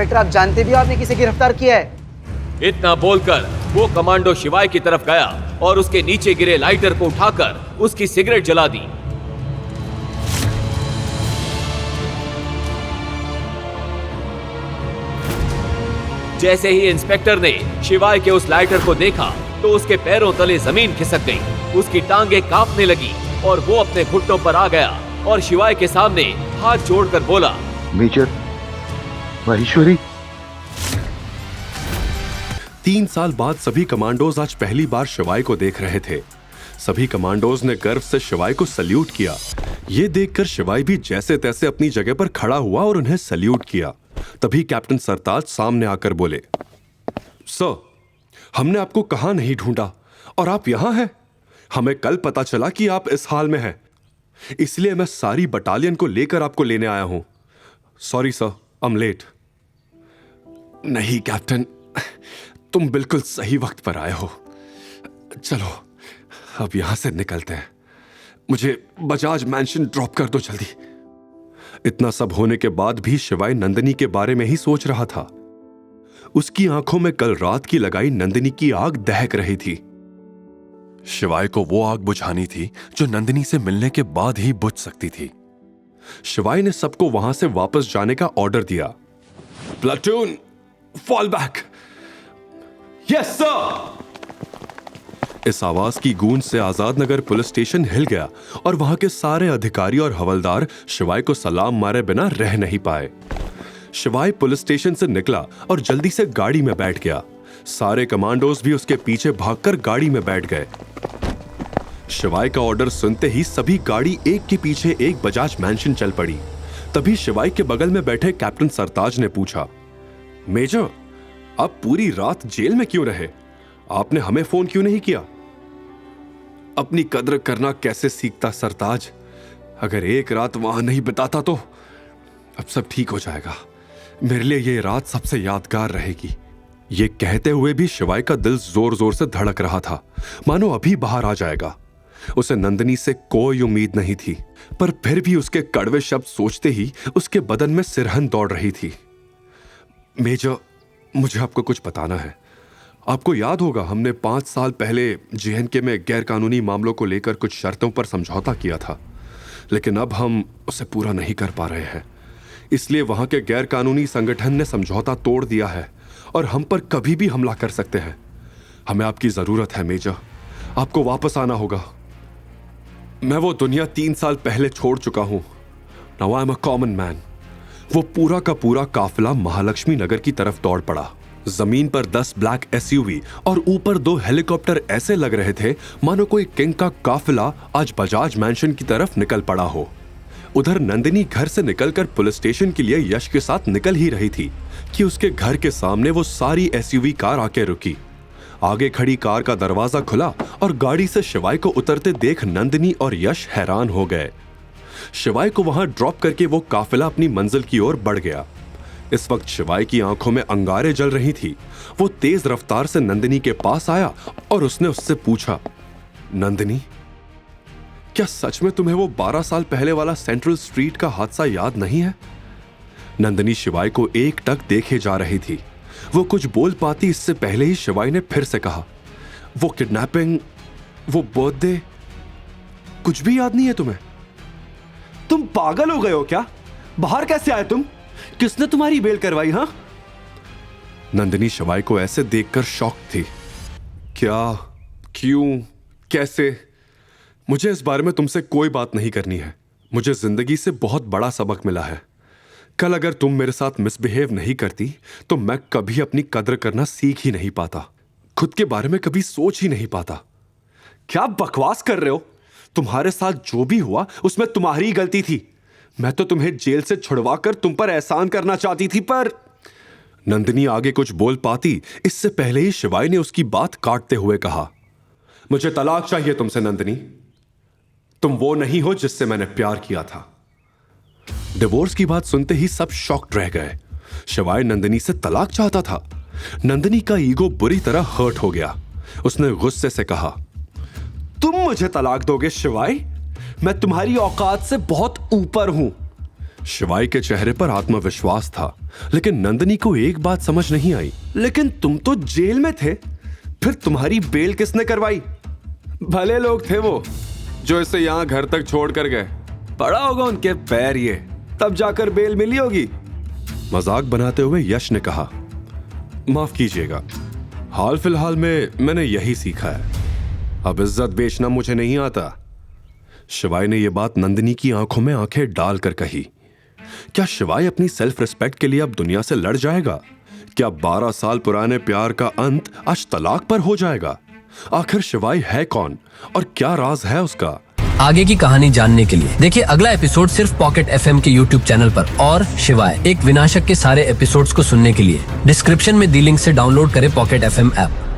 Inspector, आप जानते भी हो आपने किसे गिरफ्तार किया है? इतना बोलकर वो कमांडो शिवाय की तरफ गया और उसके नीचे गिरे लाइटर को उठाकर उसकी सिगरेट जला दी। जैसे ही इंस्पेक्टर ने शिवाय के उस लाइटर को देखा तो उसके पैरों तले जमीन खिसक गई, उसकी टांगें कांपने लगी और वो अपने घुटनों पर आ गया और शिवाय के सामने हाथ जोड़कर बोला, मेजर माहेश्वरी। 3 साल बाद सभी कमांडोज आज पहली बार शिवाय को देख रहे थे। सभी कमांडोज ने गर्व से शिवाय को सल्यूट किया। ये देखकर शिवाय भी जैसे तैसे अपनी जगह पर खड़ा हुआ और उन्हें सल्यूट किया। तभी कैप्टन सरताज सामने आकर बोले, सर, हमने आपको कहां नहीं ढूंढा और आप यहां हैं। हमें कल पता चला कि आप इस हाल में हैं, इसलिए मैं सारी बटालियन को लेकर आपको लेने आया हूं। Sorry sir, I am late. नहीं कैप्टन, तुम बिल्कुल सही वक्त पर आए हो। चलो अब यहां से निकलते हैं। मुझे बजाज मैंशन ड्रॉप कर दो जल्दी। इतना सब होने के बाद भी शिवाय नंदिनी के बारे में ही सोच रहा था। उसकी आंखों में कल रात की लगाई नंदिनी की आग दहक रही थी। शिवाय को वो आग बुझानी थी जो नंदिनी से मिलने के बाद ही बुझ सकती थी। शिवाय ने सबको वहां से वापस जाने का ऑर्डर दिया। Platoon, fall back. Yes sir. इस आवाज की गूंज से Azad Nagar police station hill गया और वहां के सारे अधिकारी और हवलदार शिवाय को सलाम मारे बिना रह नहीं पाए। शिवाय पुलिस स्टेशन से निकला और जल्दी से गाड़ी में बैठ गया। सारे कमांडोज भी उसके पीछे भागकर गाड़ी में बैठ गए। शिवाय का ऑर्डर सुनते ही सभी गाड़ी एक के पीछे एक बजाज मैंशन चल पड़ी। तभी शिवाय के बगल में बैठे कैप्टन सरताज ने पूछा, मेजर, आप पूरी रात जेल में क्यों रहे? आपने हमें फोन क्यों नहीं किया? अपनी कद्र करना कैसे सीखता सरताज? अगर एक रात वहां नहीं बिताता तो अब सब ठीक हो जाएगा। मेरे लिए ये रात सबसे यादगार रहेगी। ये कहते हुए भी शिवाय का दिल जोर जोर से धड़क रहा था, मानो अभी बाहर आ जाएगा। उसे नंदिनी से कोई उम्मीद नहीं थी, पर फिर भी उसके कड़वे शब्द सोचते ही उसके बदन में सिरहन दौड़ रही थी। मेजर, मुझे आपको कुछ बताना है। आपको याद होगा हमने 5 साल पहले जेएनके में गैर कानूनी मामलों को लेकर कुछ शर्तों पर समझौता किया था, लेकिन अब हम उसे पूरा नहीं कर पा रहे हैं। इसलिए वहां के गैर कानूनी संगठन ने समझौता तोड़ दिया है और हम पर कभी भी हमला कर सकते हैं। हमें आपकी जरूरत है मेजर, आपको वापस आना होगा। मैं वो दुनिया 3 साल पहले छोड़ चुका हूं। Now I am a common man. वो पूरा का पूरा काफिला महालक्ष्मी नगर की तरफ दौड़ पड़ा। जमीन पर 10 ब्लैक एसयूवी और ऊपर 2 हेलीकॉप्टर ऐसे लग रहे थे मानो कोई किंग का काफिला आज बजाज मैंशन की तरफ निकल पड़ा हो। उधर नंदिनी घर से निकलकर पुलिस स्टेशन के लिए यश के साथ निकल ही रही थी कि उसके घर के सामने वो सारी एसयूवी कार आके रुकी। आगे खड़ी कार का दरवाजा खुला और गाड़ी से शिवाय को उतरते देख नंदिनी और यश हैरान हो गए। शिवाय को वहां ड्रॉप करके वो काफिला अपनी मंजिल की ओर बढ़ गया। इस वक्त शिवाय की आंखों में अंगारे जल रही थी। वो तेज रफ्तार से नंदिनी के पास आया और उसने उससे पूछा, नंदिनी, क्या सच में तुम्हें वो 12 साल पहले वाला सेंट्रल स्ट्रीट का हादसा याद नहीं है? नंदिनी शिवाय को एकटक देखे जा रही थी। वो कुछ बोल पाती इससे पहले ही शिवाय ने फिर से कहा, वो किडनैपिंग, वो बर्थडे, कुछ भी याद नहीं है तुम्हें? तुम पागल हो गए हो क्या? बाहर कैसे आए तुम? किसने तुम्हारी बेल करवाई? हाँ? नंदिनी शिवाय को ऐसे देखकर शॉक थी। क्या, क्यों, कैसे? मुझे इस बारे में तुमसे कोई बात नहीं करनी है। मुझे जिंदगी से बहुत बड़ा सबक मिला है। कल अगर तुम मेरे साथ मिसबिहेव नहीं करती तो मैं कभी अपनी कद्र करना सीख ही नहीं पाता, खुद के बारे में कभी सोच ही नहीं पाता। क्या बकवास कर रहे हो? तुम्हारे साथ जो भी हुआ उसमें तुम्हारी गलती थी। मैं तो तुम्हें जेल से छुड़वाकर तुम पर एहसान करना चाहती थी, पर नंदिनी आगे कुछ बोल पाती इससे पहले ही शिवाय ने उसकी बात काटते हुए कहा, मुझे तलाक चाहिए तुमसे नंदिनी। तुम वो नहीं हो जिससे मैंने प्यार किया था। डिवोर्स की बात सुनते ही सब शॉक्ड रह गए। शिवाय नंदिनी से तलाक चाहता था। नंदिनी का ईगो बुरी तरह हर्ट हो गया। उसने गुस्से से कहा, तुम मुझे तलाक दोगे शिवाय? मैं तुम्हारी औकात से बहुत ऊपर हूं। शिवाय के चेहरे पर आत्मविश्वास था, लेकिन नंदिनी को एक बात समझ नहीं आई। लेकिन तुम तो जेल में थे, फिर तुम्हारी बेल किसने करवाई? भले लोग थे वो जो इसे यहां घर तक छोड़ कर गए। पड़ा होगा उनके पैर ये, तब जाकर बेल मिली होगी। मजाक बनाते हुए यश ने कहा, माफ कीजिएगा, हाल फिलहाल में मैंने यही सीखा है। अब इज्जत बेचना मुझे नहीं आता। शिवाय ने यह बात नंदिनी की आंखों में आंखें डालकर कही। क्या शिवाय अपनी सेल्फ रिस्पेक्ट के लिए अब दुनिया से लड़ जाएगा? क्या 12 साल पुराने प्यार का अंत आज तलाक पर हो जाएगा? आखिर शिवाय है कौन और क्या राज है उसका? आगे की कहानी जानने के लिए देखिए अगला एपिसोड सिर्फ पॉकेट एफएम के यूट्यूब चैनल पर। और शिवाय एक विनाशक के सारे एपिसोड्स को सुनने के लिए डिस्क्रिप्शन में दी लिंक से डाउनलोड करें पॉकेट एफएम ऐप।